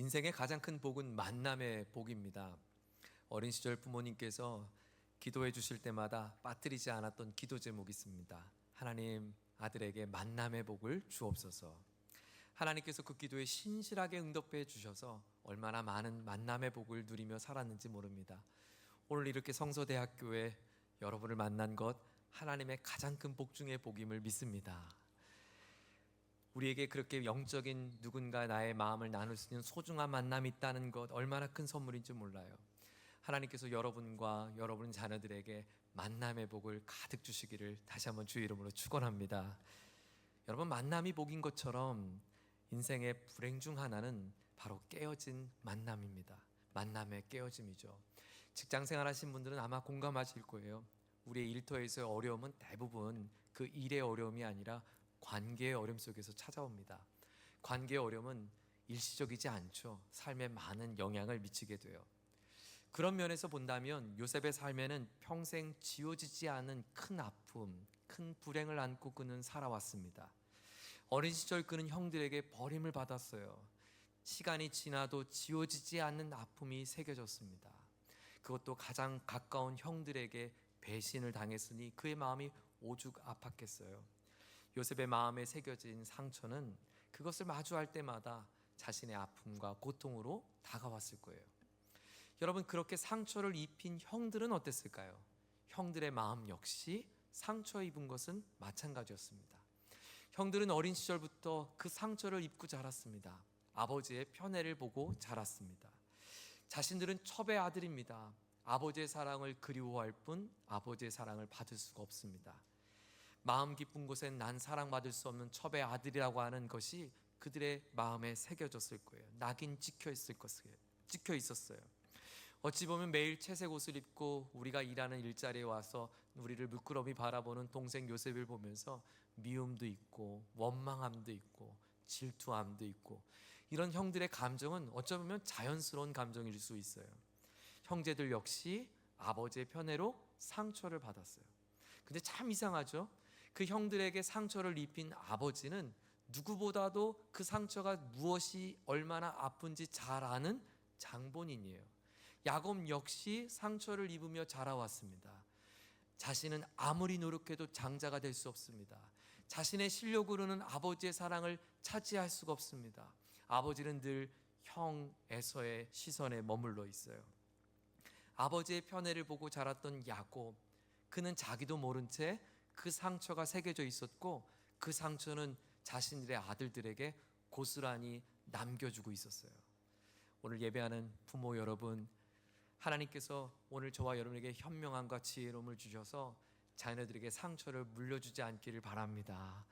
인생의 가장 큰 복은 만남의 복입니다. 어린 시절 부모님께서 기도해 주실 때마다 빠뜨리지 않았던 기도 제목이 있습니다. 하나님, 아들에게 만남의 복을 주옵소서. 하나님께서 그 기도에 신실하게 응답해 주셔서 얼마나 많은 만남의 복을 누리며 살았는지 모릅니다. 오늘 이렇게 성서대학교에 여러분을 만난 것, 하나님의 가장 큰 복 중의 복임을 믿습니다. 우리에게 그렇게 영적인 누군가 나의 마음을 나눌 수 있는 소중한 만남이 있다는 것, 얼마나 큰 선물인지 몰라요. 하나님께서 여러분과 여러분 자녀들에게 만남의 복을 가득 주시기를 다시 한번 주의 이름으로 축원합니다. 여러분, 만남이 복인 것처럼 인생의 불행 중 하나는 바로 깨어진 만남입니다. 만남의 깨어짐이죠. 직장생활 하신 분들은 아마 공감하실 거예요. 우리의 일터에서의 어려움은 대부분 그 일의 어려움이 아니라 관계의 어려움 속에서 찾아옵니다. 관계의 어려움은 일시적이지 않죠. 삶에 많은 영향을 미치게 돼요. 그런 면에서 본다면 요셉의 삶에는 평생 지워지지 않은 큰 아픔, 큰 불행을 안고 그는 살아왔습니다. 어린 시절 그는 형들에게 버림을 받았어요. 시간이 지나도 지워지지 않는 아픔이 새겨졌습니다. 그것도 가장 가까운 형들에게 배신을 당했으니 그의 마음이 오죽 아팠겠어요. 요셉의 마음에 새겨진 상처는 그것을 마주할 때마다 자신의 아픔과 고통으로 다가왔을 거예요. 여러분, 그렇게 상처를 입힌 형들은 어땠을까요? 형들의 마음 역시 상처 입은 것은 마찬가지였습니다. 형들은 어린 시절부터 그 상처를 입고 자랐습니다. 아버지의 편애를 보고 자랐습니다. 자신들은 첩의 아들입니다. 아버지의 사랑을 그리워할 뿐 아버지의 사랑을 받을 수가 없습니다. 마음 깊은 곳엔 난 사랑받을 수 없는 첩의 아들이라고 하는 것이 그들의 마음에 새겨졌을 거예요. 낙인 찍혀 있었어요. 어찌 보면 매일 채색 옷을 입고 우리가 일하는 일자리에 와서 우리를 물끄러미 바라보는 동생 요셉을 보면서 미움도 있고 원망함도 있고 질투함도 있고, 이런 형들의 감정은 어쩌면 자연스러운 감정일 수 있어요. 형제들 역시 아버지의 편애로 상처를 받았어요. 근데 참 이상하죠? 그 형들에게 상처를 입힌 아버지는 누구보다도 그 상처가 무엇이 얼마나 아픈지 잘 아는 장본인이에요. 야곱 역시 상처를 입으며 자라왔습니다. 자신은 아무리 노력해도 장자가 될 수 없습니다. 자신의 실력으로는 아버지의 사랑을 차지할 수가 없습니다. 아버지는 늘 형 에서의 시선에 머물러 있어요. 아버지의 편애를 보고 자랐던 야곱, 그는 자기도 모른 채 그 상처가 새겨져 있었고, 그 상처는 자신들의 아들들에게 고스란히 남겨주고 있었어요. 오늘 예배하는 부모 여러분, 하나님께서 오늘 저와 여러분에게 현명함과 지혜로움을 주셔서 자녀들에게 상처를 물려주지 않기를 바랍니다.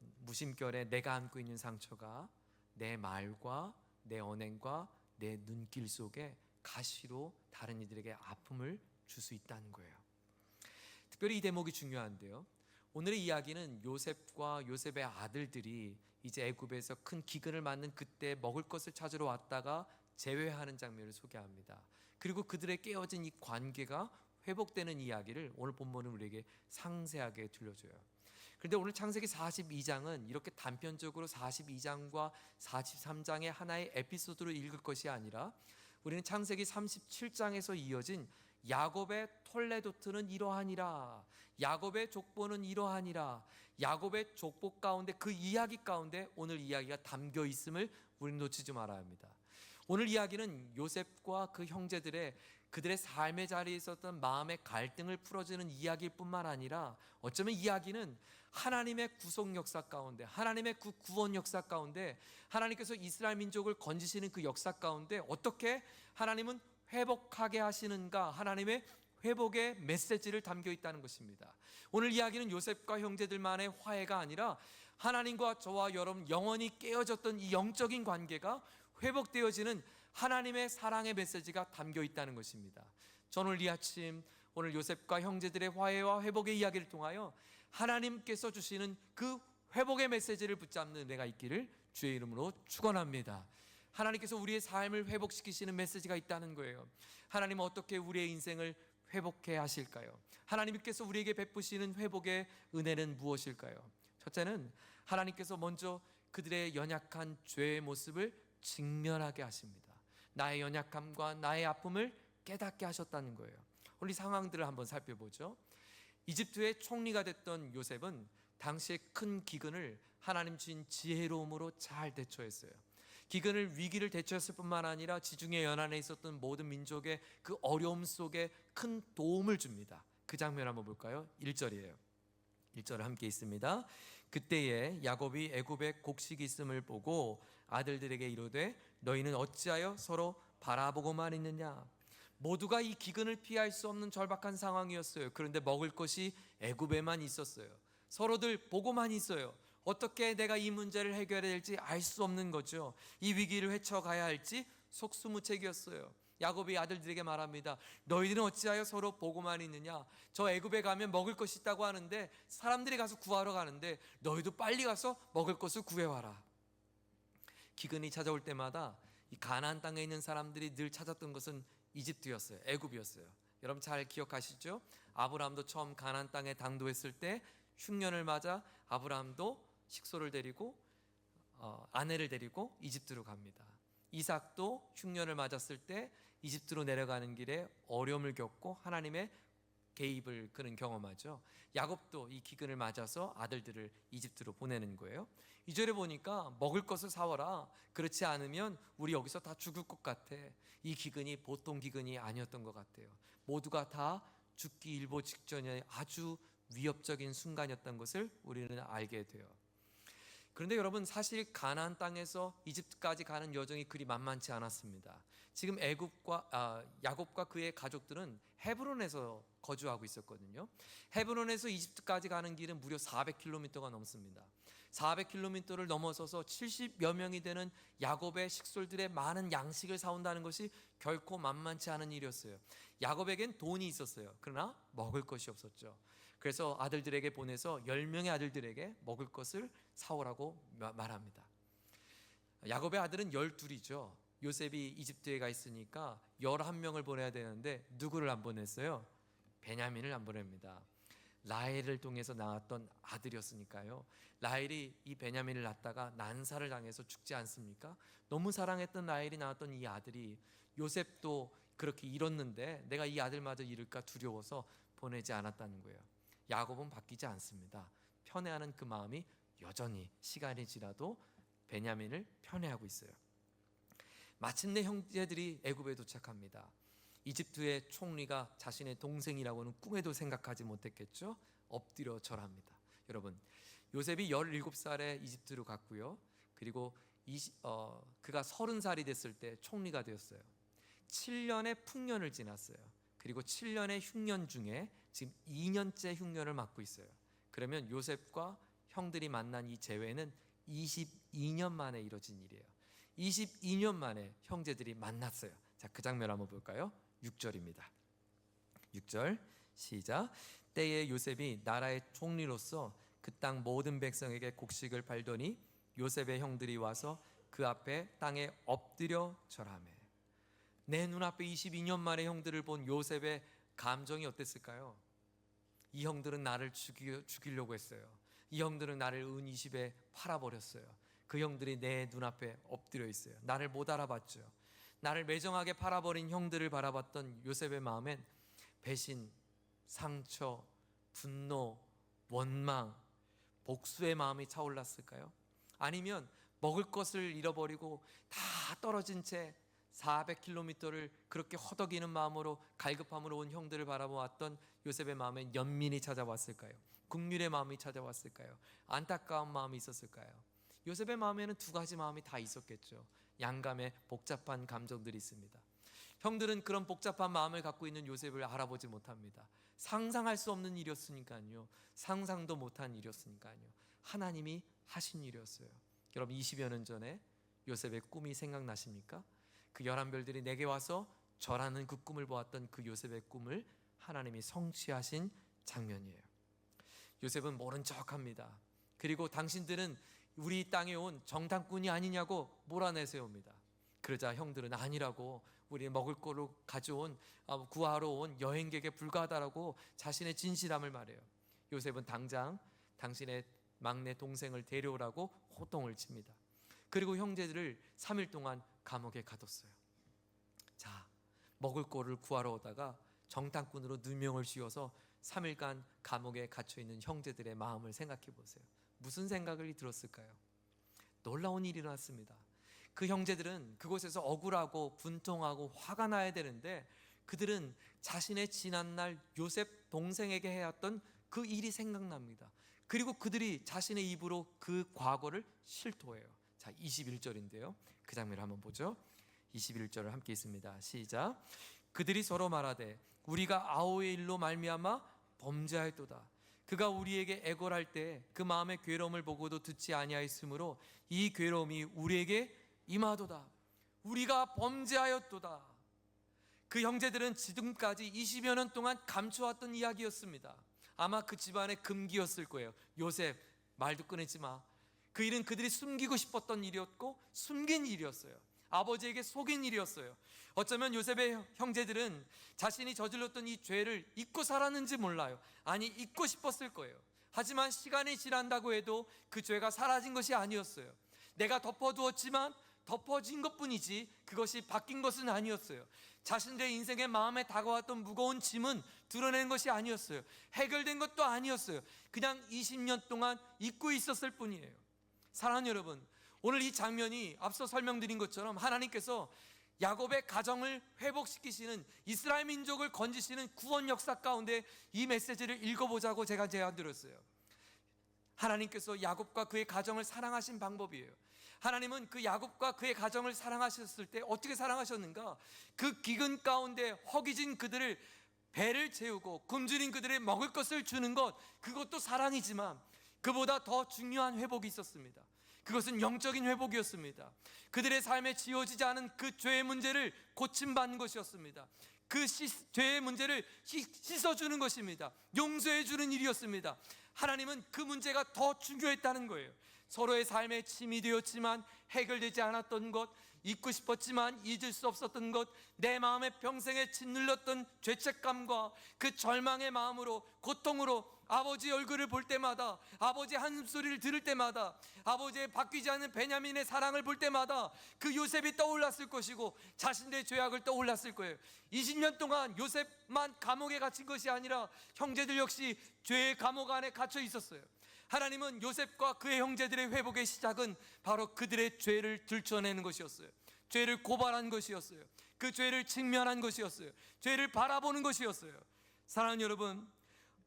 무심결에 내가 안고 있는 상처가 내 말과 내 언행과 내 눈길 속에 가시로 다른 이들에게 아픔을 줄 수 있다는 거예요. 특별히 이 대목이 중요한데요, 오늘의 이야기는 요셉과 요셉의 아들들이 이제 애굽에서 큰 기근을 맞는 그때 먹을 것을 찾으러 왔다가 재회하는 장면을 소개합니다. 그리고 그들의 깨어진 이 관계가 회복되는 이야기를 오늘 본문은 우리에게 상세하게 들려줘요. 그런데 오늘 창세기 42장은 이렇게 단편적으로 42장과 43장의 하나의 에피소드로 읽을 것이 아니라, 우리는 창세기 37장에서 이어진 야곱의 톨레도트는 이러하니라, 야곱의 족보는 이러하니라, 야곱의 족보 가운데, 그 이야기 가운데 오늘 이야기가 담겨 있음을 우리는 놓치지 말아야 합니다. 오늘 이야기는 요셉과 그 형제들의 그들의 삶의 자리에 있었던 마음의 갈등을 풀어주는 이야기일 뿐만 아니라, 어쩌면 이야기는 하나님의 구속 역사 가운데, 하나님의 그 구원 역사 가운데, 하나님께서 이스라엘 민족을 건지시는 그 역사 가운데 어떻게 하나님은 회복하게 하시는가, 하나님의 회복의 메시지를 담겨 있다는 것입니다. 오늘 이야기는 요셉과 형제들만의 화해가 아니라 하나님과 저와 여러분 영원히 깨어졌던 이 영적인 관계가 회복되어지는 하나님의 사랑의 메시지가 담겨 있다는 것입니다. 저는 오늘 이 아침, 오늘 요셉과 형제들의 화해와 회복의 이야기를 통하여 하나님께서 주시는 그 회복의 메시지를 붙잡는 은혜가 있기를 주의 이름으로 축원합니다. 하나님께서 우리의 삶을 회복시키시는 메시지가 있다는 거예요. 하나님은 어떻게 우리의 인생을 회복해 하실까요? 하나님께서 우리에게 베푸시는 회복의 은혜는 무엇일까요? 첫째는 하나님께서 먼저 그들의 연약한 죄의 모습을 직면하게 하십니다. 나의 연약함과 나의 아픔을 깨닫게 하셨다는 거예요. 우리 상황들을 한번 살펴보죠. 이집트의 총리가 됐던 요셉은 당시의 큰 기근을 하나님 주신 지혜로움으로 잘 대처했어요. 기근을 위기를 대처했을 뿐만 아니라 지중해 연안에 있었던 모든 민족의 그 어려움 속에 큰 도움을 줍니다. 그 장면 한번 볼까요? 1절이에요. 1절을 함께 있습니다. 그때에 야곱이 애굽에 곡식이 있음을 보고 아들들에게 이르되 너희는 어찌하여 서로 바라보고만 있느냐. 모두가 이 기근을 피할 수 없는 절박한 상황이었어요. 그런데 먹을 것이 애굽에만 있었어요. 서로들 보고만 있어요. 어떻게 내가 이 문제를 해결해야 될지 알 수 없는 거죠. 이 위기를 헤쳐가야 할지 속수무책이었어요. 야곱이 아들들에게 말합니다. 너희들은 어찌하여 서로 보고만 있느냐. 저 애굽에 가면 먹을 것이 있다고 하는데 사람들이 가서 구하러 가는데 너희도 빨리 가서 먹을 것을 구해와라. 기근이 찾아올 때마다 이 가나안 땅에 있는 사람들이 늘 찾았던 것은 이집트였어요. 애굽이었어요. 여러분 잘 기억하시죠? 아브라함도 처음 가나안 땅에 당도했을 때 흉년을 맞아 아브라함도 식소를 데리고 아내를 데리고 이집트로 갑니다. 이삭도 흉년을 맞았을 때 이집트로 내려가는 길에 어려움을 겪고 하나님의 개입을 그는 경험하죠. 야곱도 이 기근을 맞아서 아들들을 이집트로 보내는 거예요. 2절에 보니까 먹을 것을 사와라. 그렇지 않으면 우리 여기서 다 죽을 것 같아. 이 기근이 보통 기근이 아니었던 것 같아요. 모두가 다 죽기 일보 직전에 아주 위협적인 순간이었던 것을 우리는 알게 돼요. 그런데 여러분 사실 가나안 땅에서 이집트까지 가는 여정이 그리 만만치 않았습니다. 지금 야곱과 그의 가족들은 헤브론에서 거주하고 있었거든요. 헤브론에서 이집트까지 가는 길은 무려 400km가 넘습니다. 400km를 넘어서서 70여 명이 되는 야곱의 식솔들의 많은 양식을 사온다는 것이 결코 만만치 않은 일이었어요. 야곱에겐 돈이 있었어요. 그러나 먹을 것이 없었죠. 그래서 아들들에게 보내서 10명의 아들들에게 먹을 것을 사오라고 말합니다. 야곱의 아들은 12이죠. 요셉이 이집트에 가 있으니까 11명을 보내야 되는데 누구를 안 보냈어요? 베냐민을 안 보냅니다. 라헬을 통해서 낳았던 아들이었으니까요. 라헬이 이 베냐민을 낳다가 난사를 당해서 죽지 않습니까? 너무 사랑했던 라헬이 낳았던 이 아들이 요셉도 그렇게 잃었는데 내가 이 아들마저 잃을까 두려워서 보내지 않았다는 거예요. 야곱은 바뀌지 않습니다. 편애하는 그 마음이 여전히 시간이 지나도 베냐민을 편애하고 있어요. 마침내 형제들이 애굽에 도착합니다. 이집트의 총리가 자신의 동생이라고는 꿈에도 생각하지 못했겠죠. 엎드려 절합니다. 여러분 요셉이 17살에 이집트로 갔고요. 그리고 그가 30살이 됐을 때 총리가 되었어요. 7년의 풍년을 지났어요. 그리고 7년의 흉년 중에 지금 2년째 흉년을 맞고 있어요. 그러면 요셉과 형들이 만난 이 재회는 22년 만에 이뤄진 일이에요. 22년 만에 형제들이 만났어요. 자, 그 장면 한번 볼까요? 6절입니다. 6절 시작. 때에 요셉이 나라의 총리로서 그 땅 모든 백성에게 곡식을 팔더니 요셉의 형들이 와서 그 앞에 땅에 엎드려 절하매. 내 눈앞에 22년 만에 형들을 본 요셉의 감정이 어땠을까요? 이 형들은 나를 죽이려고 했어요. 이 형들은 나를 은 20에 팔아버렸어요. 그 형들이 내 눈앞에 엎드려 있어요. 나를 못 알아봤죠. 나를 매정하게 팔아버린 형들을 바라봤던 요셉의 마음엔 배신, 상처, 분노, 원망, 복수의 마음이 차올랐을까요? 아니면 먹을 것을 잃어버리고 다 떨어진 채 400km를 그렇게 허덕이는 마음으로 갈급함으로 온 형들을 바라보았던 요셉의 마음에 연민이 찾아왔을까요? 국률의 마음이 찾아왔을까요? 안타까운 마음이 있었을까요? 요셉의 마음에는 두 가지 마음이 다 있었겠죠. 양감의 복잡한 감정들이 있습니다. 형들은 그런 복잡한 마음을 갖고 있는 요셉을 알아보지 못합니다. 상상할 수 없는 일이었으니까요. 상상도 못한 일이었으니까요. 하나님이 하신 일이었어요. 여러분 20여 년 전에 요셉의 꿈이 생각나십니까? 그 11별들이 내게 와서 절하는 그 꿈을 보았던 그 요셉의 꿈을 하나님이 성취하신 장면이에요. 요셉은 모른 척합니다. 그리고 당신들은 우리 땅에 온 정탐꾼이 아니냐고 몰아내세웁니다. 그러자 형들은 아니라고, 우리 먹을 거로 가져온 구하러 온 여행객에 불과하다라고 자신의 진실함을 말해요. 요셉은 당장 당신의 막내 동생을 데려오라고 호통을 칩니다. 그리고 형제들을 3일 동안 감옥에 가뒀어요. 자, 먹을 거를 구하러 오다가 정탐꾼으로 누명을 씌워서 3일간 감옥에 갇혀있는 형제들의 마음을 생각해 보세요. 무슨 생각을 들었을까요? 놀라운 일이 일어났습니다. 그 형제들은 그곳에서 억울하고 분통하고 화가 나야 되는데, 그들은 자신의 지난날 요셉 동생에게 해왔던 그 일이 생각납니다. 그리고 그들이 자신의 입으로 그 과거를 실토해요. 자, 21절인데요, 그 장면을 한번 보죠. 21절을 함께 있습니다. 시작. 그들이 서로 말하되 우리가 아우의 일로 말미암아 범죄하였도다. 그가 우리에게 애걸할 때 그 마음의 괴로움을 보고도 듣지 아니하였으므로 이 괴로움이 우리에게 임하도다. 우리가 범죄하였도다. 그 형제들은 지금까지 20여 년 동안 감춰왔던 이야기였습니다. 아마 그 집안의 금기였을 거예요. 요셉, 말도 꺼내지 마. 그 일은 그들이 숨기고 싶었던 일이었고 숨긴 일이었어요. 아버지에게 속인 일이었어요. 어쩌면 요셉의 형제들은 자신이 저질렀던 이 죄를 잊고 살았는지 몰라요. 아니, 잊고 싶었을 거예요. 하지만 시간이 지난다고 해도 그 죄가 사라진 것이 아니었어요. 내가 덮어두었지만 덮어진 것뿐이지 그것이 바뀐 것은 아니었어요. 자신들의 인생에 마음에 다가왔던 무거운 짐은 드러낸 것이 아니었어요. 해결된 것도 아니었어요. 그냥 20년 동안 잊고 있었을 뿐이에요. 사랑하는 여러분, 오늘 이 장면이 앞서 설명드린 것처럼 하나님께서 야곱의 가정을 회복시키시는, 이스라엘 민족을 건지시는 구원 역사 가운데 이 메시지를 읽어보자고 제가 제안드렸어요. 하나님께서 야곱과 그의 가정을 사랑하신 방법이에요. 하나님은 그 야곱과 그의 가정을 사랑하셨을 때 어떻게 사랑하셨는가? 그 기근 가운데 허기진 그들을 배를 채우고 굶주린 그들의 먹을 것을 주는 것, 그것도 사랑이지만 그보다 더 중요한 회복이 있었습니다. 그것은 영적인 회복이었습니다. 그들의 삶에 지워지지 않은 그 죄의 문제를 고침받는 것이었습니다. 그 죄의 문제를 씻어주는 것입니다. 용서해주는 일이었습니다. 하나님은 그 문제가 더 중요했다는 거예요. 서로의 삶에 침이 되었지만 해결되지 않았던 것, 잊고 싶었지만 잊을 수 없었던 것, 내 마음에 평생에 짓눌렀던 죄책감과 그 절망의 마음으로, 고통으로 아버지 얼굴을 볼 때마다, 아버지의 한숨소리를 들을 때마다, 아버지의 바뀌지 않는 베냐민의 사랑을 볼 때마다 그 요셉이 떠올랐을 것이고 자신들의 죄악을 떠올랐을 거예요. 20년 동안 요셉만 감옥에 갇힌 것이 아니라 형제들 역시 죄의 감옥 안에 갇혀 있었어요. 하나님은 요셉과 그의 형제들의 회복의 시작은 바로 그들의 죄를 들춰내는 것이었어요. 죄를 고발한 것이었어요. 그 죄를 직면한 것이었어요. 죄를 바라보는 것이었어요. 사랑하는 여러분,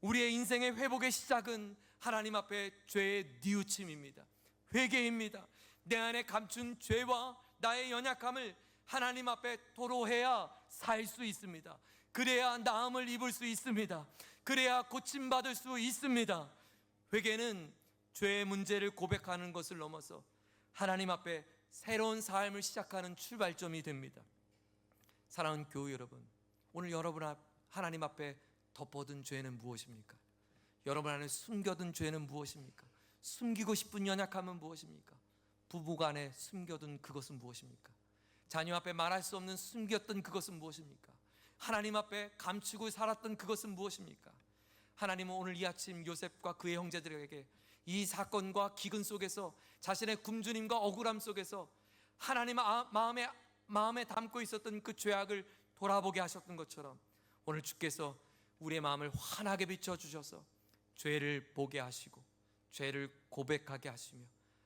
우리의 인생의 회복의 시작은 하나님 앞에 죄의 뉘우침입니다. 회개입니다. 내 안에 감춘 죄와 나의 연약함을 하나님 앞에 토로해야 살 수 있습니다. 그래야 나음을 입을 수 있습니다. 그래야 고침받을 수 있습니다. 회개는 죄의 문제를 고백하는 것을 넘어서 하나님 앞에 새로운 삶을 시작하는 출발점이 됩니다. 사랑하는 교회 여러분, 오늘 여러분 하나님 앞에 덮어둔 죄는 무엇입니까? 여러분 안에 숨겨둔 죄는 무엇입니까? 숨기고 싶은 연약함은 무엇입니까? 부부간에 숨겨둔 그것은 무엇입니까? 자녀 앞에 말할 수 없는 숨겼던 그것은 무엇입니까? 하나님 앞에 감추고 살았던 그것은 무엇입니까? 하나님은 오늘 이 아침 요셉과 그의 형제들에게 이 사건과 기근 속에서, 자신의 굶주림과 억울함 속에서 하나님 마음에 담고 있었던 그 죄악을 돌아보게 하셨던 것처럼 오늘 주께서 우리의 마음을 환하게 비춰주셔서 죄를 보게 하시고 죄를 고백하게 하시며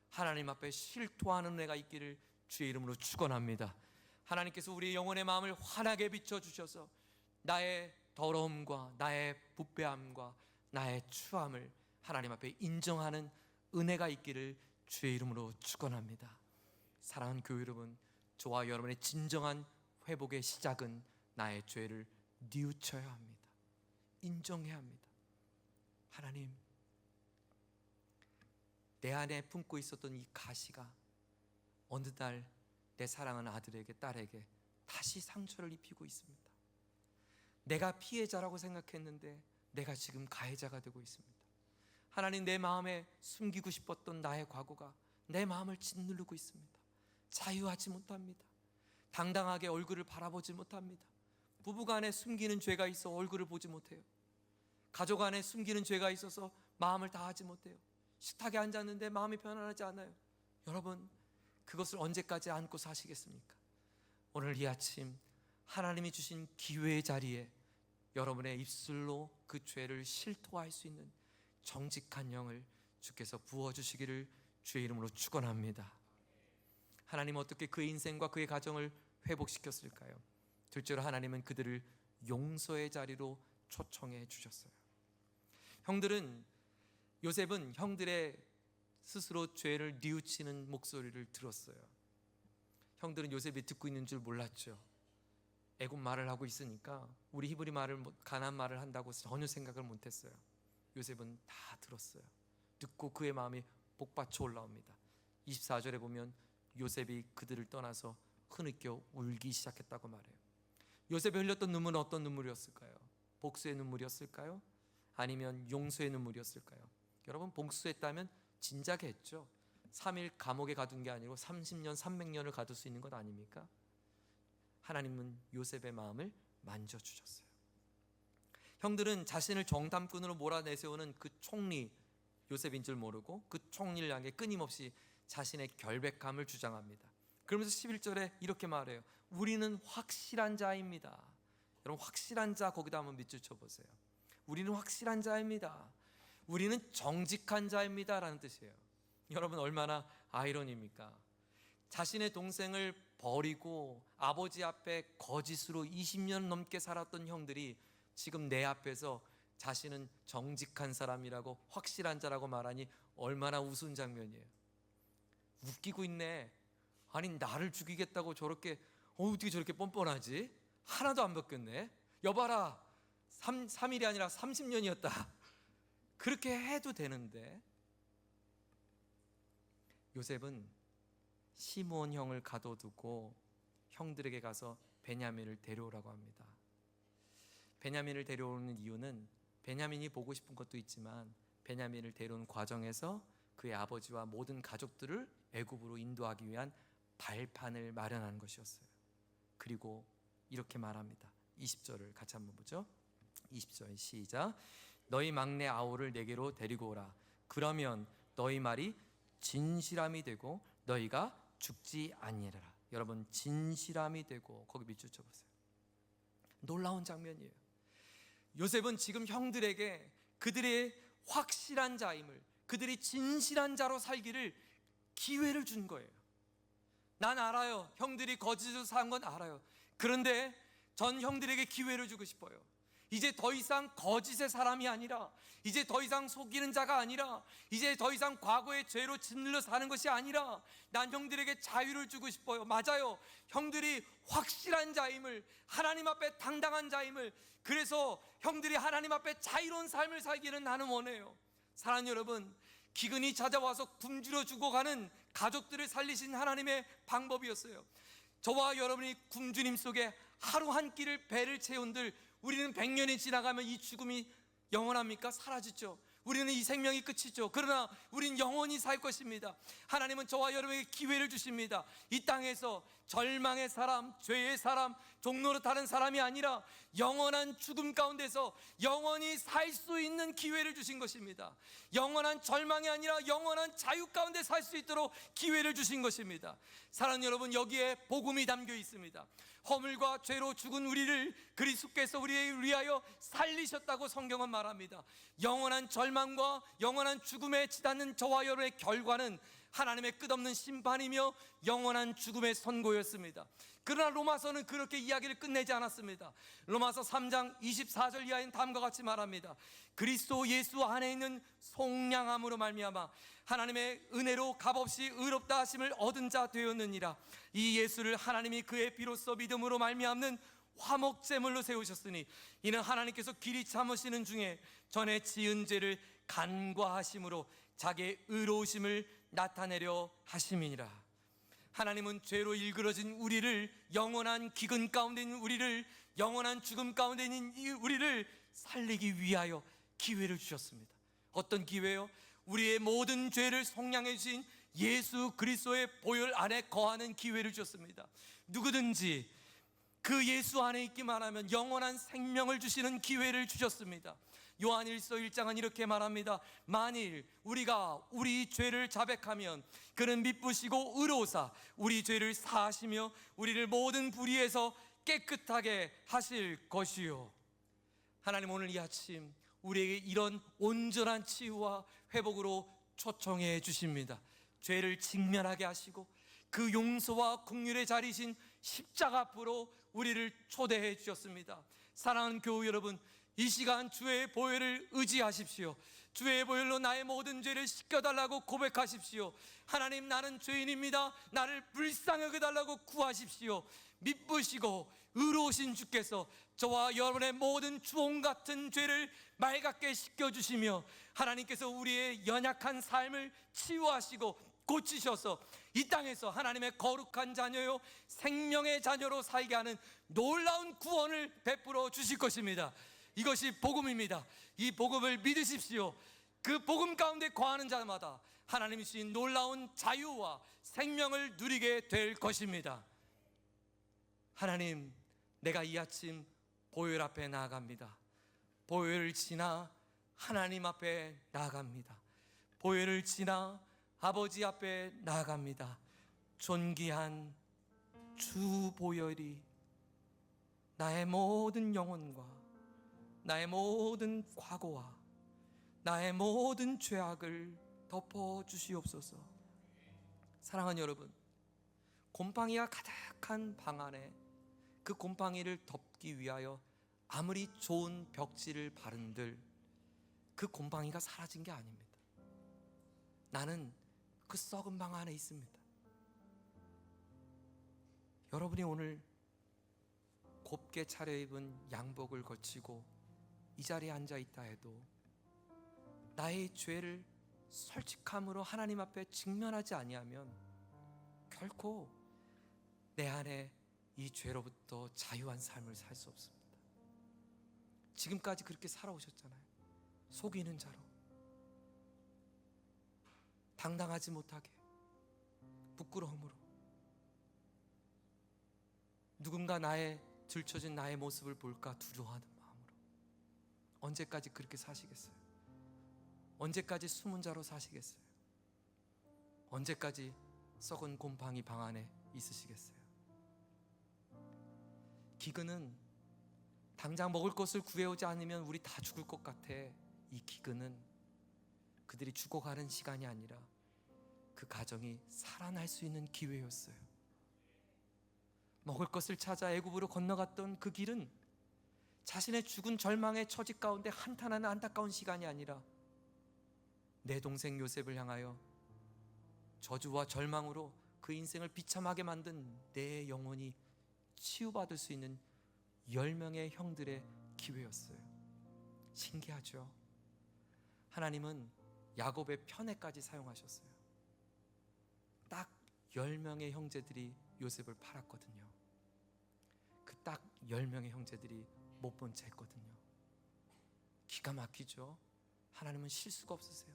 하나님 앞에 실토하는 은혜가 있기를 주의 이름으로 축원합니다. 하나님께서 우리의 영혼의 마음을 환하게 비춰주셔서 나의 더러움과 나의 부패함과 나의 추함을 하나님 앞에 인정하는 은혜가 있기를 주의 이름으로 축원합니다. 사랑하는 교회 여러분, 저와 여러분의 진정한 회복의 시작은 나의 죄를 뉘우쳐야 합니다. 인정해야 합니다. 하나님, 내 안에 품고 있었던 이 가시가 어느 날 내 사랑하는 아들에게, 딸에게 다시 상처를 입히고 있습니다. 내가 피해자라고 생각했는데 내가 지금 가해자가 되고 있습니다. 하나님, 내 마음에 숨기고 싶었던 나의 과거가 내 마음을 짓누르고 있습니다. 자유하지 못합니다. 당당하게 얼굴을 바라보지 못합니다. 부부간에 숨기는 죄가 있어 얼굴을 보지 못해요. 가족 안에 숨기는 죄가 있어서 마음을 다하지 못해요. 식탁에 앉았는데 마음이 편안하지 않아요. 여러분, 그것을 언제까지 안고 사시겠습니까? 오늘 이 아침 하나님이 주신 기회의 자리에 여러분의 입술로 그 죄를 실토할 수 있는 정직한 영을 주께서 부어주시기를 주의 이름으로 축원합니다. 하나님 어떻게 그의 인생과 그의 가정을 회복시켰을까요? 둘째로 하나님은 그들을 용서의 자리로 초청해 주셨어요. 요셉은 형들의 스스로 죄를 뉘우치는 목소리를 들었어요. 형들은 요셉이 듣고 있는 줄 몰랐죠. 애굽 말을 하고 있으니까 우리 히브리 말을, 가나안 말을 한다고 전혀 생각을 못했어요. 요셉은 다 들었어요. 듣고 그의 마음이 복받쳐 올라옵니다. 24절에 보면 요셉이 그들을 떠나서 흐느껴 울기 시작했다고 말해요. 요셉이 흘렸던 눈물은 어떤 눈물이었을까요? 복수의 눈물이었을까요? 아니면 용서의 눈물이었을까요? 여러분, 복수했다면 진작에 했죠. 3일 감옥에 가둔 게 아니고 30년 300년을 가둘 수 있는 것 아닙니까? 하나님은 요셉의 마음을 만져주셨어요. 형들은 자신을 정탐꾼으로 몰아내세우는 그 총리 요셉인 줄 모르고 그 총리를 향해 끊임없이 자신의 결백함을 주장합니다. 그러면서 11절에 이렇게 말해요. 우리는 확실한 자입니다. 여러분, 확실한 자 거기다 한번 밑줄 쳐보세요. 우리는 확실한 자입니다. 우리는 정직한 자입니다 라는 뜻이에요. 여러분, 얼마나 아이러니입니까? 자신의 동생을 버리고 아버지 앞에 거짓으로 20년 넘게 살았던 형들이 지금 내 앞에서 자신은 정직한 사람이라고, 확실한 자라고 말하니 얼마나 우스운 장면이에요. 웃기고 있네. 아니, 나를 죽이겠다고 저렇게 어떻게 저렇게 뻔뻔하지? 하나도 안 바뀌었네. 여봐라, 3일이 아니라 30년이었다. 그렇게 해도 되는데. 요셉은 시므온 형을 가둬두고 형들에게 가서 베냐민을 데려오라고 합니다. 베냐민을 데려오는 이유는 베냐민이 보고 싶은 것도 있지만 베냐민을 데려온 과정에서 그의 아버지와 모든 가족들을 애굽으로 인도하기 위한 발판을 마련한 것이었어요. 그리고 이렇게 말합니다. 20절을 같이 한번 보죠. 20절 시작. 너희 막내 아우를 내게로 데리고 오라. 그러면 너희 말이 진실함이 되고 너희가 죽지 아니하리라. 여러분, 진실함이 되고, 거기 밑줄 쳐보세요. 놀라운 장면이에요. 요셉은 지금 형들에게 그들의 확실한 자임을, 그들이 진실한 자로 살기를 기회를 준 거예요. 난 알아요. 형들이 거짓으로 산 건 알아요. 그런데 전 형들에게 기회를 주고 싶어요. 이제 더 이상 거짓의 사람이 아니라, 이제 더 이상 속이는 자가 아니라, 이제 더 이상 과거의 죄로 짓눌려 사는 것이 아니라 난 형들에게 자유를 주고 싶어요. 맞아요. 형들이 확실한 자임을, 하나님 앞에 당당한 자임을, 그래서 형들이 하나님 앞에 자유로운 삶을 살기를 나는 원해요. 사랑하는 여러분, 기근이 찾아와서 굶주려 죽어가는 가족들을 살리신 하나님의 방법이었어요. 저와 여러분이 굶주림 속에 하루 한 끼를 배를 채운들, 우리는 100년이 지나가면 이 죽음이 영원합니까? 사라지죠. 우리는 이 생명이 끝이죠. 그러나 우린 영원히 살 것입니다. 하나님은 저와 여러분에게 기회를 주십니다. 이 땅에서 절망의 사람, 죄의 사람, 종노릇하는 사람이 아니라 영원한 죽음 가운데서 영원히 살 수 있는 기회를 주신 것입니다. 영원한 절망이 아니라 영원한 자유 가운데 살 수 있도록 기회를 주신 것입니다. 사랑하는 여러분, 여기에 복음이 담겨 있습니다. 허물과 죄로 죽은 우리를 그리스도께서 우리를 위하여 살리셨다고 성경은 말합니다. 영원한 절망과 영원한 죽음에 치닫는 저와 여러분의 결과는 하나님의 끝없는 심판이며 영원한 죽음의 선고였습니다. 그러나 로마서는 그렇게 이야기를 끝내지 않았습니다. 로마서 3장 24절 이하에는 다음과 같이 말합니다. 그리스도 예수 안에 있는 속량함으로 말미암아 하나님의 은혜로 값없이 의롭다 하심을 얻은 자 되었느니라. 이 예수를 하나님이 그의 비로소 믿음으로 말미암는 화목제물로 세우셨으니 이는 하나님께서 길이 참으시는 중에 전에 지은 죄를 간과하심으로 자기의 의로우심을 나타내려 하심이니라. 하나님은 죄로 일그러진 우리를, 영원한 기근 가운데 있는 우리를, 영원한 죽음 가운데 있는 우리를 살리기 위하여 기회를 주셨습니다. 어떤 기회요? 우리의 모든 죄를 속량해 주신 예수 그리스도의 보혈 안에 거하는 기회를 주셨습니다. 누구든지 그 예수 안에 있기만 하면 영원한 생명을 주시는 기회를 주셨습니다. 요한일서 1장은 이렇게 말합니다. 만일 우리가 우리 죄를 자백하면 그는 미쁘시고 의로우사 우리 죄를 사하시며 우리를 모든 불의에서 깨끗하게 하실 것이요. 하나님, 오늘 이 아침 우리에게 이런 온전한 치유와 회복으로 초청해 주십니다. 죄를 직면하게 하시고 그 용서와 긍휼의 자리신 십자가 앞으로 우리를 초대해 주셨습니다. 사랑하는 교우 여러분, 이 시간 주의 보혈을 의지하십시오. 주의 보혈로 나의 모든 죄를 씻겨달라고 고백하십시오. 하나님, 나는 죄인입니다. 나를 불쌍히 여겨달라고 구하십시오. 미쁘시고 의로우신 주께서 저와 여러분의 모든 주홍 같은 죄를 맑게 씻겨주시며 하나님께서 우리의 연약한 삶을 치유하시고 고치셔서 이 땅에서 하나님의 거룩한 자녀요 생명의 자녀로 살게 하는 놀라운 구원을 베풀어 주실 것입니다. 이것이 복음입니다. 이 복음을 믿으십시오. 그 복음 가운데 거하는 자마다 하나님이 주신 놀라운 자유와 생명을 누리게 될 것입니다. 하나님, 내가 이 아침 보혈 앞에 나아갑니다. 보혈을 지나 하나님 앞에 나아갑니다. 보혈을 지나 아버지 앞에 나아갑니다. 존귀한 주 보혈이 나의 모든 영혼과 나의 모든 과거와 나의 모든 죄악을 덮어주시옵소서. 사랑하는 여러분, 곰팡이가 가득한 방 안에 그 곰팡이를 덮기 위하여 아무리 좋은 벽지를 바른들 그 곰팡이가 사라진 게 아닙니다. 나는 그 썩은 방 안에 있습니다. 여러분이 오늘 곱게 차려입은 양복을 거치고 이 자리에 앉아 있다 해도 나의 죄를 솔직함으로 하나님 앞에 직면하지 아니하면 결코 내 안에 이 죄로부터 자유한 삶을 살 수 없습니다. 지금까지 그렇게 살아오셨잖아요. 속이는 자로, 당당하지 못하게, 부끄러움으로, 누군가 들춰진 나의 모습을 볼까 두려워하는 마음으로 언제까지 그렇게 사시겠어요? 언제까지 숨은 자로 사시겠어요? 언제까지 썩은 곰팡이 방 안에 있으시겠어요? 기근은 당장 먹을 것을 구해오지 않으면 우리 다 죽을 것 같아. 이 기근은 그들이 죽어가는 시간이 아니라 그 가정이 살아날 수 있는 기회였어요. 먹을 것을 찾아 애굽으로 건너갔던 그 길은 자신의 죽은 절망의 처지 가운데 한탄하는 안타까운 시간이 아니라 내 동생 요셉을 향하여 저주와 절망으로 그 인생을 비참하게 만든 내 영혼이 치유받을 수 있는 10명의 형들의 기회였어요. 신기하죠? 하나님은 야곱의 편애까지 사용하셨어요. 딱 10명의 형제들이 요셉을 팔았거든요. 그 딱 10명의 형제들이 못 본 채 했거든요. 기가 막히죠? 하나님은 실수가 없으세요.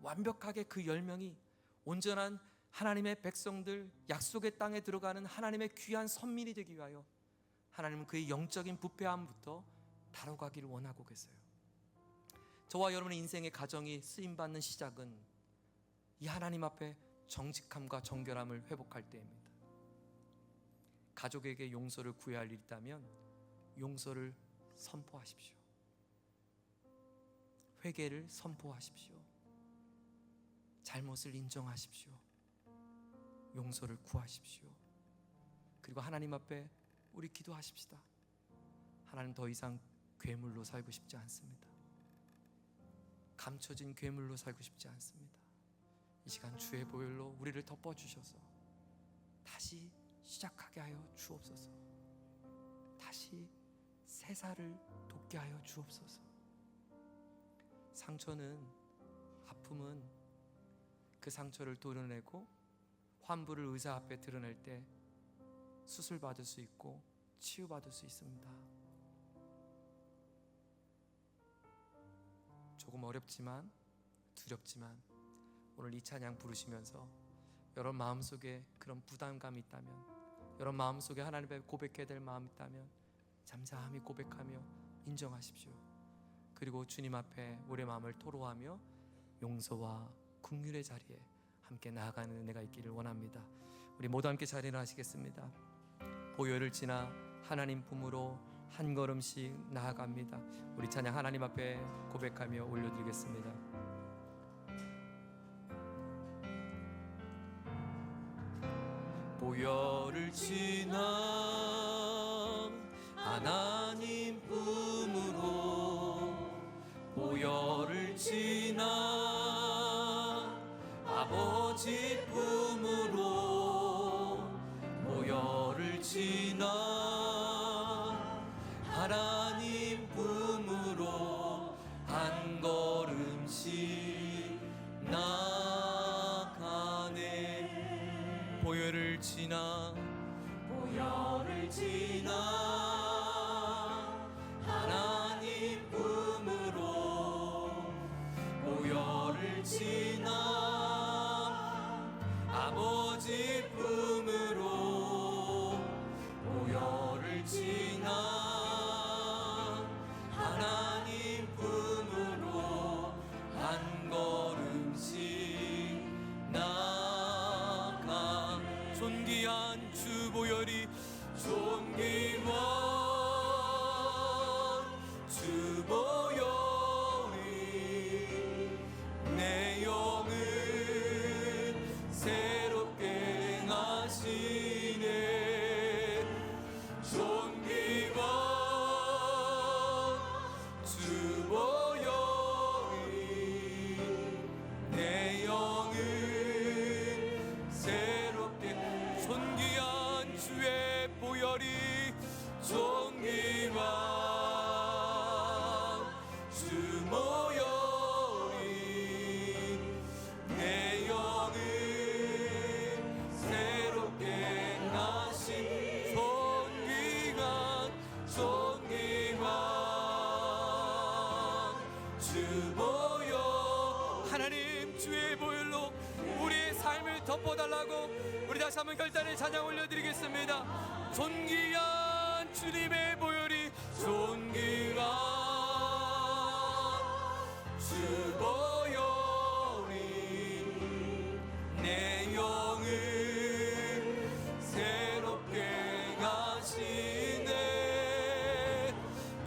완벽하게 그 10명이 온전한 하나님의 백성들, 약속의 땅에 들어가는 하나님의 귀한 선민이 되기 위하여 하나님은 그의 영적인 부패함부터 다뤄가기를 원하고 계세요. 저와 여러분의 인생의 가정이 쓰임받는 시작은 이 하나님 앞에 정직함과 정결함을 회복할 때입니다. 가족에게 용서를 구해야 할 일이 있다면 용서를 선포하십시오. 회개를 선포하십시오. 잘못을 인정하십시오. 용서를 구하십시오. 그리고 하나님 앞에 우리 기도하십시다. 하나님, 더 이상 괴물로 살고 싶지 않습니다. 감춰진 괴물로 살고 싶지 않습니다. 이 시간 주의 보혈로 우리를 덮어주셔서 다시 시작하게 하여 주옵소서. 다시 새살을 돋게 하여 주옵소서. 상처는, 아픔은 그 상처를 도려내고 환부를 의사 앞에 드러낼 때 수술받을 수 있고 치유받을 수 있습니다. 조금 어렵지만 두렵지만 오늘 이 찬양 부르시면서 여러분 마음속에 그런 부담감이 있다면, 여러분 마음속에 하나님 앞에 고백해야 될 마음이 있다면 잠잠히 고백하며 인정하십시오. 그리고 주님 앞에 우리의 마음을 토로하며 용서와 긍휼의 자리에 함께 나아가는 은혜가 있기를 원합니다. 우리 모두 함께 자리를 하시겠습니다. 보혈을 지나 하나님 품으로 한 걸음씩 나아갑니다. 우리 찬양 하나님 앞에 고백하며 올려드리겠습니다. 보혈을 지나 하나님 품으로, 보혈을 지나 아버지 품으로, 보혈을 지나 하나님 품으로 한 걸음씩 나가네. 보혈을 지나, 보혈을 지나 하나님 품으로, 보혈을 지나 아버지 품으로, 보혈을 지나 하나님 품으로 한 걸음씩 나가. 존귀한 주 보혈이, 존귀한 주 보혈이 내 영을 새롭게 하시네. 존귀한 주 보혈이 내 영을 새롭게. 존귀한 주의 보혈이, 존귀한 주 보혈이 내 영을 새롭게 하신. 존귀한 주 보혈. 하나님 주의 보혈로 우리의 삶을 덮어달라고 우리 다시 한번 결단의 찬양 올려드리겠습니다. 존귀한 주님의 보혈이, 존귀한 주 보혈이 내 영을 새롭게 하시네.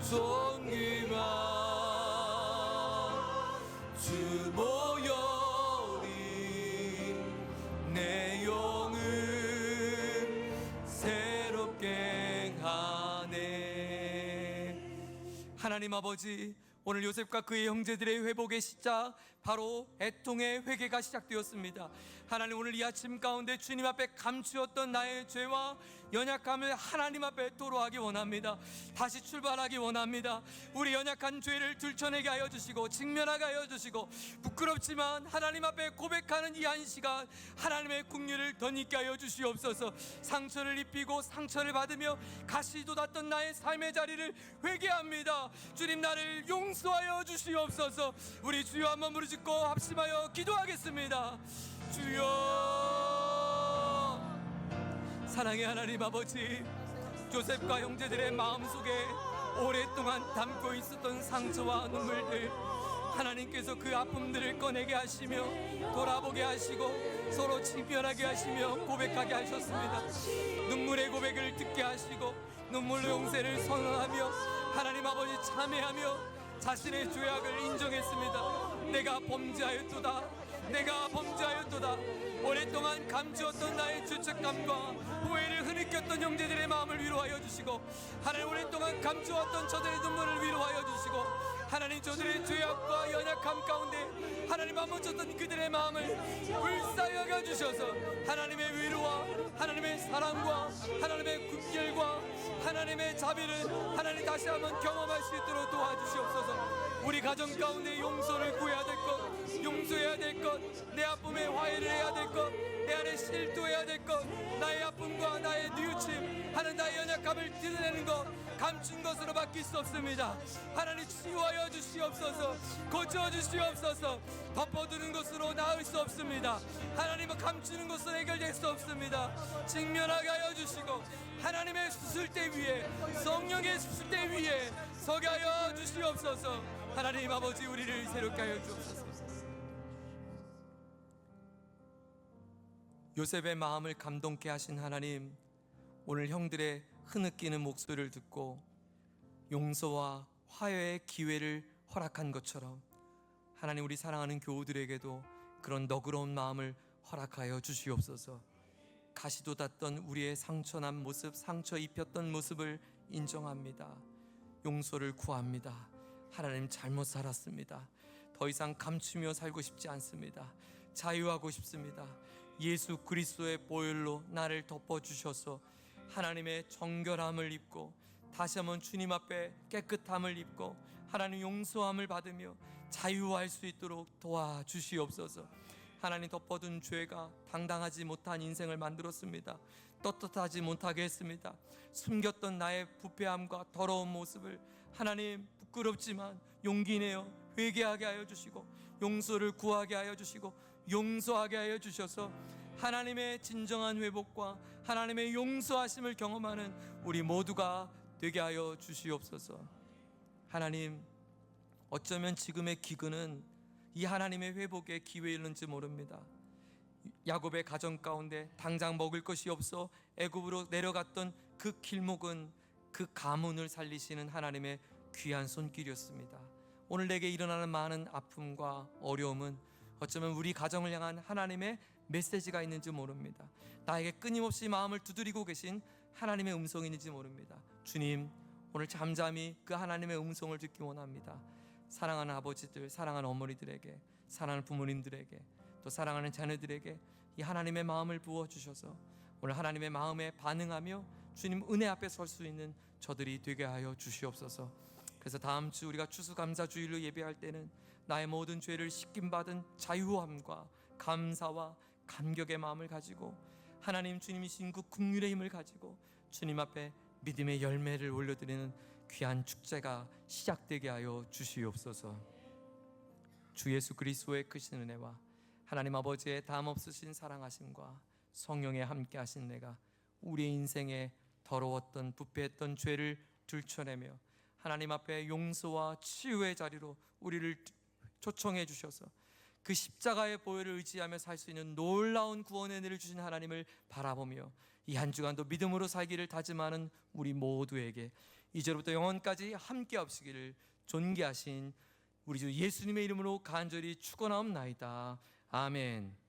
존귀한 주 보혈이 내 영을 새롭게 하네. 하나님 아버지, 오늘 요셉과 그의 형제들의 회복의 시작, 바로 애통의 회개가 시작되었습니다. 하나님, 오늘 이 아침 가운데 주님 앞에 감추었던 나의 죄와 연약함을 하나님 앞에 토로하기 원합니다. 다시 출발하기 원합니다. 우리 연약한 죄를 들춰내게 하여 주시고 직면하게 하여 주시고, 부끄럽지만 하나님 앞에 고백하는 이 한 시간 하나님의 긍휼을 덧입게 하여 주시옵소서. 상처를 입히고 상처를 받으며 가시 돋았던 나의 삶의 자리를 회개합니다. 주님, 나를 용서하여 주시옵소서. 우리 주여 한번 부르짖고 합심하여 기도하겠습니다. 주여. 사랑의 하나님 아버지, 요셉과 형제들의 마음속에 오랫동안 담고 있었던 상처와 눈물들, 하나님께서 그 아픔들을 꺼내게 하시며 돌아보게 하시고 서로 직면하게 하시며 고백하게 하셨습니다. 눈물의 고백을 듣게 하시고 눈물로 용서를 선언하며 하나님 아버지 참회하며 자신의 죄악을 인정했습니다. 내가 범죄하였도다, 내가 범죄하였도다. 오랫동안 감추었던 나의 죄책감과 오해를 흐느꼈던 형제들의 마음을 위로하여 주시고, 하나님 오랫동안 감추었던 저들의 눈물을 위로하여 주시고, 하나님 저들의 죄악과 연약함 가운데 하나님 안멈췄던 그들의 마음을 불쌍하게 해주셔서 하나님의 위로와 하나님의 사랑과 하나님의 긍휼과 하나님의 자비를 하나님 다시 한번 경험할 수 있도록 도와주시옵소서. 우리 가정 가운데 용서를 구해야 될 것, 용서해야 될 것, 내 아픔에 화해를 해야 될 것, 내 안에 실도해야 될 것, 나의 아픔과 나의 뉘우침 하는 나의 연약함을 드러내는 것, 감춘 것으로 바뀔 수 없습니다. 하나님 치유하여 주시옵소서. 고쳐 주시옵소서. 덮어두는 것으로 나을 수 없습니다. 하나님은 감추는 것으로 해결될 수 없습니다. 직면하게 하여 주시고 하나님의 수술대 위에, 성령의 수술대 위에 서게 하여 주시옵소서. 하나님 아버지, 우리를 새롭게 하여 주옵소서. 요셉의 마음을 감동케 하신 하나님, 오늘 형들의 흐느끼는 목소리를 듣고 용서와 화해의 기회를 허락한 것처럼 하나님, 우리 사랑하는 교우들에게도 그런 너그러운 마음을 허락하여 주시옵소서. 가시도 닿던 우리의 상처난 모습, 상처 입혔던 모습을 인정합니다. 용서를 구합니다. 하나님, 잘못 살았습니다. 더 이상 감추며 살고 싶지 않습니다. 자유하고 싶습니다. 예수 그리스도의 보혈로 나를 덮어주셔서 하나님의 정결함을 입고 다시 한번 주님 앞에 깨끗함을 입고 하나님 용서함을 받으며 자유할 수 있도록 도와주시옵소서. 하나님, 덮어둔 죄가 당당하지 못한 인생을 만들었습니다. 떳떳하지 못하게 했습니다. 숨겼던 나의 부패함과 더러운 모습을 하나님, 부끄럽지만 용기 내어 회개하게 하여 주시고 용서를 구하게 하여 주시고 용서하게 하여 주셔서 하나님의 진정한 회복과 하나님의 용서하심을 경험하는 우리 모두가 되게 하여 주시옵소서. 하나님, 어쩌면 지금의 기근은 이 하나님의 회복의 기회일는지 모릅니다. 야곱의 가정 가운데 당장 먹을 것이 없어 애굽으로 내려갔던 그 길목은 그 가문을 살리시는 하나님의 귀한 손길이었습니다. 오늘 내게 일어나는 많은 아픔과 어려움은 어쩌면 우리 가정을 향한 하나님의 메시지가 있는지 모릅니다. 나에게 끊임없이 마음을 두드리고 계신 하나님의 음성인지 모릅니다. 주님, 오늘 잠잠히 그 하나님의 음성을 듣기 원합니다. 사랑하는 아버지들, 사랑하는 어머니들에게, 사랑하는 부모님들에게, 또 사랑하는 자녀들에게 이 하나님의 마음을 부어주셔서 오늘 하나님의 마음에 반응하며 주님 은혜 앞에 설 수 있는 저들이 되게 하여 주시옵소서. 그래서 다음 주 우리가 추수감사주일로 예배할 때는 나의 모든 죄를 씻김받은 자유함과 감사와 감격의 마음을 가지고 하나님, 주님이신 그 긍휼의 힘을 가지고 주님 앞에 믿음의 열매를 올려드리는 귀한 축제가 시작되게 하여 주시옵소서. 주 예수 그리스도의 크신 은혜와 하나님 아버지의 담없으신 사랑하심과 성령의 함께 하신 내가 우리의 인생에 더러웠던 부패했던 죄를 들춰내며 하나님 앞에 용서와 치유의 자리로 우리를 초청해 주셔서 그 십자가의 보혈을 의지하며 살 수 있는 놀라운 구원의 은혜를 주신 하나님을 바라보며 이 한 주간도 믿음으로 살기를 다짐하는 우리 모두에게 이제부터 영원까지 함께 하시기를 존귀하신 우리 주 예수님의 이름으로 간절히 축원하옵나이다. 아멘.